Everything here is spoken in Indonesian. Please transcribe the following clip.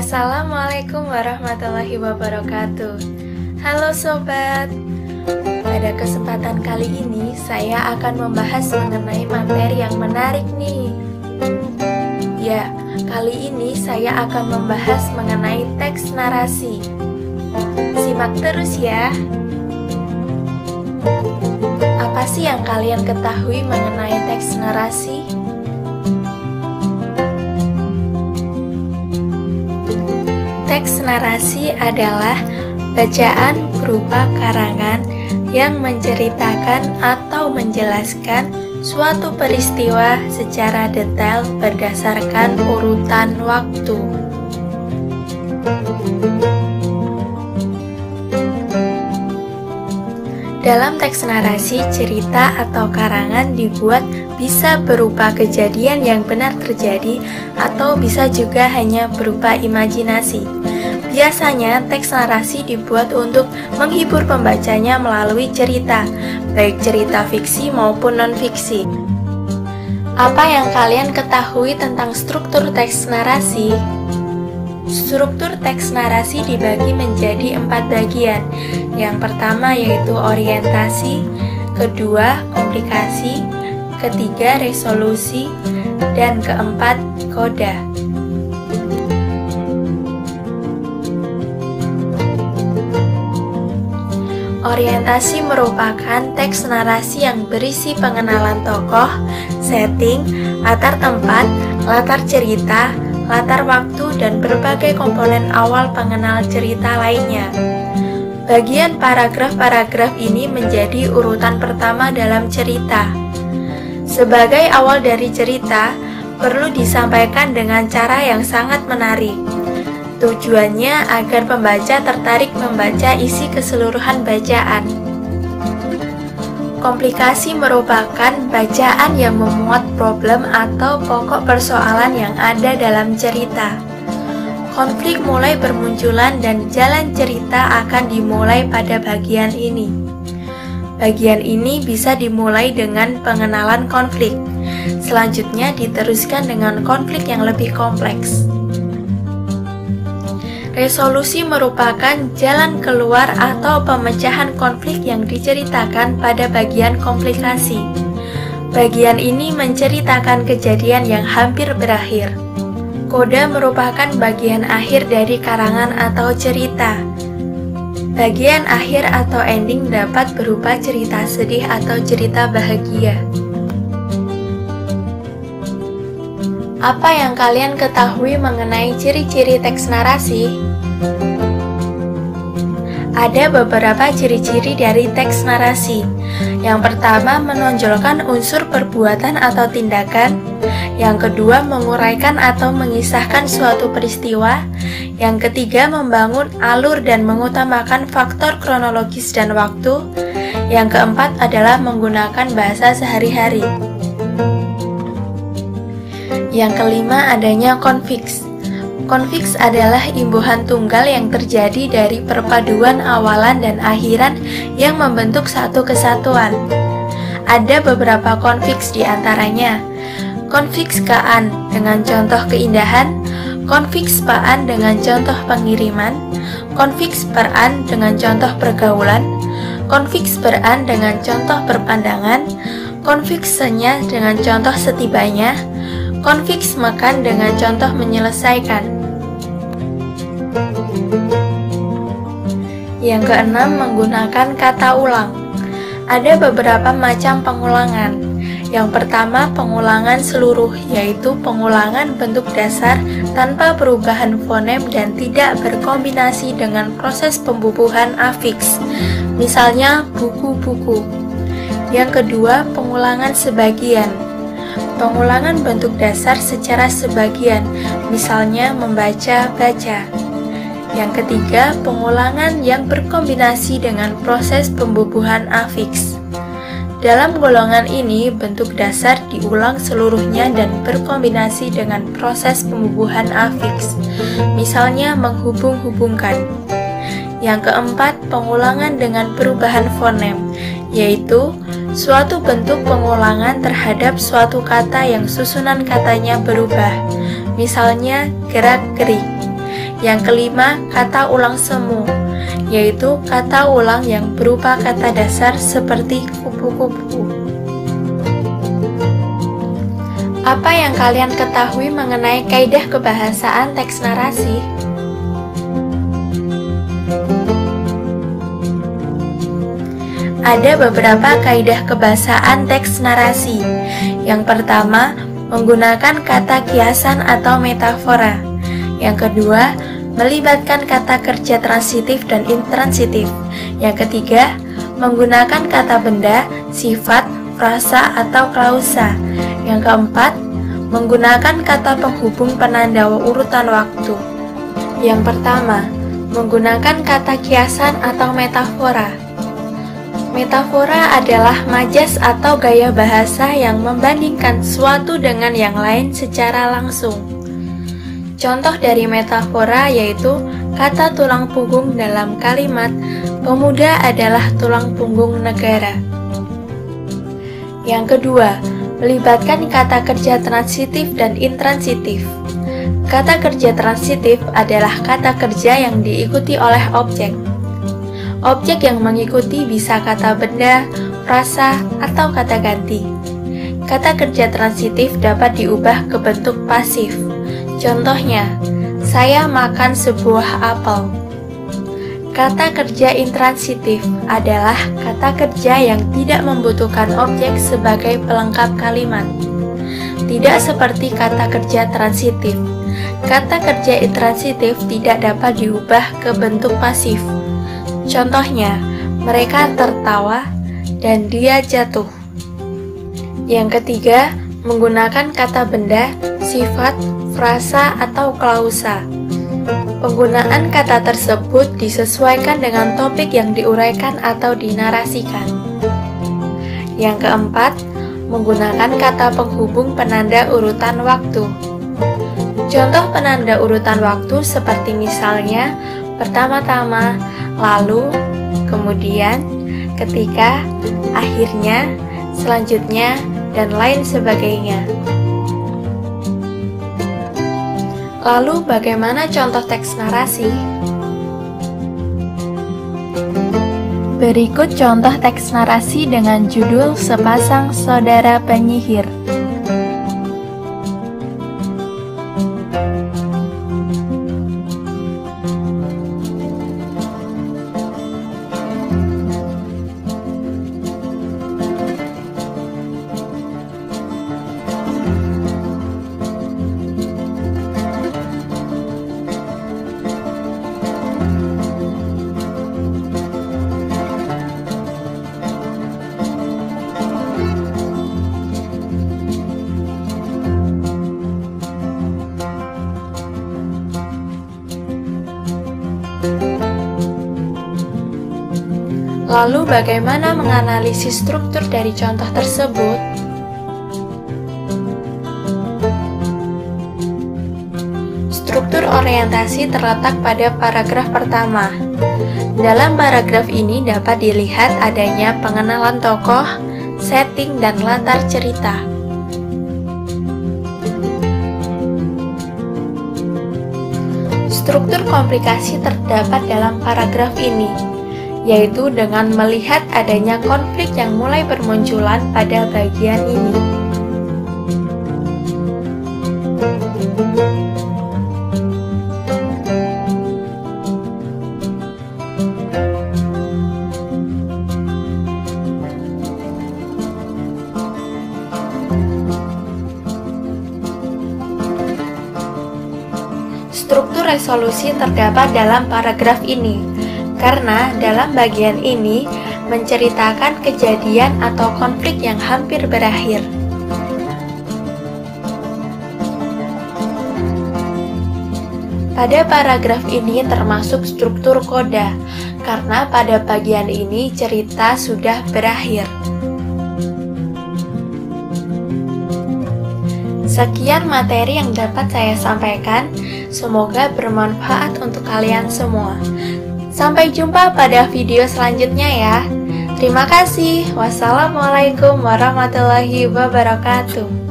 Assalamualaikum warahmatullahi wabarakatuh. Halo sobat, pada kesempatan kali ini saya akan membahas mengenai materi yang menarik nih. Ya, kali ini saya akan membahas mengenai teks narasi. Simak terus ya. Apa sih yang kalian ketahui mengenai teks narasi? Teks narasi adalah bacaan berupa karangan yang menceritakan atau menjelaskan suatu peristiwa secara detail berdasarkan urutan waktu. Dalam teks narasi, cerita atau karangan dibuat bisa berupa kejadian yang benar terjadi atau bisa juga hanya berupa imajinasi. Biasanya, teks narasi dibuat untuk menghibur pembacanya melalui cerita, baik cerita fiksi maupun non-fiksi. Apa yang kalian ketahui tentang struktur teks narasi? Struktur teks narasi dibagi menjadi 4 bagian. Yang pertama yaitu orientasi, kedua komplikasi, ketiga resolusi, dan keempat koda. Orientasi merupakan teks narasi yang berisi pengenalan tokoh, setting, latar tempat, latar cerita, latar waktu, dan berbagai komponen awal pengenal cerita lainnya. Bagian paragraf-paragraf ini menjadi urutan pertama dalam cerita. Sebagai awal dari cerita, perlu disampaikan dengan cara yang sangat menarik. Tujuannya agar pembaca tertarik membaca isi keseluruhan bacaan. Komplikasi merupakan bacaan yang memuat problem atau pokok persoalan yang ada dalam cerita. Konflik mulai bermunculan dan jalan cerita akan dimulai pada bagian ini. Bagian ini bisa dimulai dengan pengenalan konflik. Selanjutnya diteruskan dengan konflik yang lebih kompleks. Resolusi merupakan jalan keluar atau pemecahan konflik yang diceritakan pada bagian komplikasi. Bagian ini menceritakan kejadian yang hampir berakhir. Koda merupakan bagian akhir dari karangan atau cerita. Bagian akhir atau ending dapat berupa cerita sedih atau cerita bahagia. Apa yang kalian ketahui mengenai ciri-ciri teks narasi? Ada beberapa ciri-ciri dari teks narasi. Yang pertama, menonjolkan unsur perbuatan atau tindakan. Yang kedua, menguraikan atau mengisahkan suatu peristiwa. Yang ketiga, membangun alur dan mengutamakan faktor kronologis dan waktu. Yang keempat adalah menggunakan bahasa sehari-hari. Yang kelima, adanya konfiks. Konfiks adalah imbuhan tunggal yang terjadi dari perpaduan awalan dan akhiran yang membentuk satu kesatuan. Ada beberapa konfiks di antaranya. Konfiks kaan dengan contoh keindahan, konfiks paan dengan contoh pengiriman, konfiks peran dengan contoh pergaulan, konfiks beran dengan contoh perpandangan, konfiks senya dengan contoh setibanya, konfiks makan dengan contoh menyelesaikan. Yang keenam, menggunakan kata ulang. Ada beberapa macam pengulangan. Yang pertama, pengulangan seluruh, yaitu pengulangan bentuk dasar tanpa perubahan fonem dan tidak berkombinasi dengan proses pembubuhan afiks. Misalnya, buku-buku. Yang kedua, pengulangan sebagian. Pengulangan bentuk dasar secara sebagian, misalnya membaca, baca. Yang ketiga, pengulangan yang berkombinasi dengan proses pembubuhan afiks. Dalam golongan ini, bentuk dasar diulang seluruhnya dan berkombinasi dengan proses pembubuhan afiks, misalnya menghubung-hubungkan. Yang keempat, pengulangan dengan perubahan fonem, yaitu suatu bentuk pengulangan terhadap suatu kata yang susunan katanya berubah, misalnya gerak-gerik. Yang kelima, kata ulang semu, yaitu kata ulang yang berupa kata dasar seperti kupu-kupu. Apa yang kalian ketahui mengenai kaidah kebahasaan teks narasi? Ada beberapa kaidah kebahasaan teks narasi. Yang pertama, menggunakan kata kiasan atau metafora. Yang kedua, melibatkan kata kerja transitif dan intransitif. Yang ketiga, menggunakan kata benda, sifat, frasa, atau klausa. Yang keempat, menggunakan kata penghubung penanda urutan waktu. Yang pertama, menggunakan kata kiasan atau metafora. Metafora adalah majas atau gaya bahasa yang membandingkan suatu dengan yang lain secara langsung. Contoh dari metafora yaitu kata tulang punggung dalam kalimat pemuda adalah tulang punggung negara. Yang kedua, melibatkan kata kerja transitif dan intransitif. Kata kerja transitif adalah kata kerja yang diikuti oleh objek. Objek yang mengikuti bisa kata benda, frasa, atau kata ganti. Kata kerja transitif dapat diubah ke bentuk pasif. Contohnya, saya makan sebuah apel. Kata kerja intransitif adalah kata kerja yang tidak membutuhkan objek sebagai pelengkap kalimat. Tidak seperti kata kerja transitif. Kata kerja intransitif tidak dapat diubah ke bentuk pasif. Contohnya, mereka tertawa dan dia jatuh. Yang ketiga, menggunakan kata benda, sifat, frasa, atau klausa. Penggunaan kata tersebut disesuaikan dengan topik yang diuraikan atau dinarasikan. Yang keempat, menggunakan kata penghubung penanda urutan waktu. Contoh penanda urutan waktu seperti misalnya pertama-tama, lalu, kemudian, ketika, akhirnya, selanjutnya, dan lain sebagainya. Lalu, bagaimana contoh teks narasi? Berikut contoh teks narasi dengan judul Sepasang Saudara Penyihir. Lalu bagaimana menganalisis struktur dari contoh tersebut? Struktur orientasi terletak pada paragraf pertama. Dalam paragraf ini dapat dilihat adanya pengenalan tokoh, setting, dan latar cerita. Struktur komplikasi terdapat dalam paragraf ini, yaitu dengan melihat adanya konflik yang mulai bermunculan pada bagian ini. Struktur resolusi terdapat dalam paragraf ini, karena dalam bagian ini menceritakan kejadian atau konflik yang hampir berakhir. Pada paragraf ini termasuk struktur koda, karena pada bagian ini cerita sudah berakhir. Sekian materi yang dapat saya sampaikan, semoga bermanfaat untuk kalian semua. Sampai jumpa pada video selanjutnya ya. Terima kasih. Wassalamualaikum warahmatullahi wabarakatuh.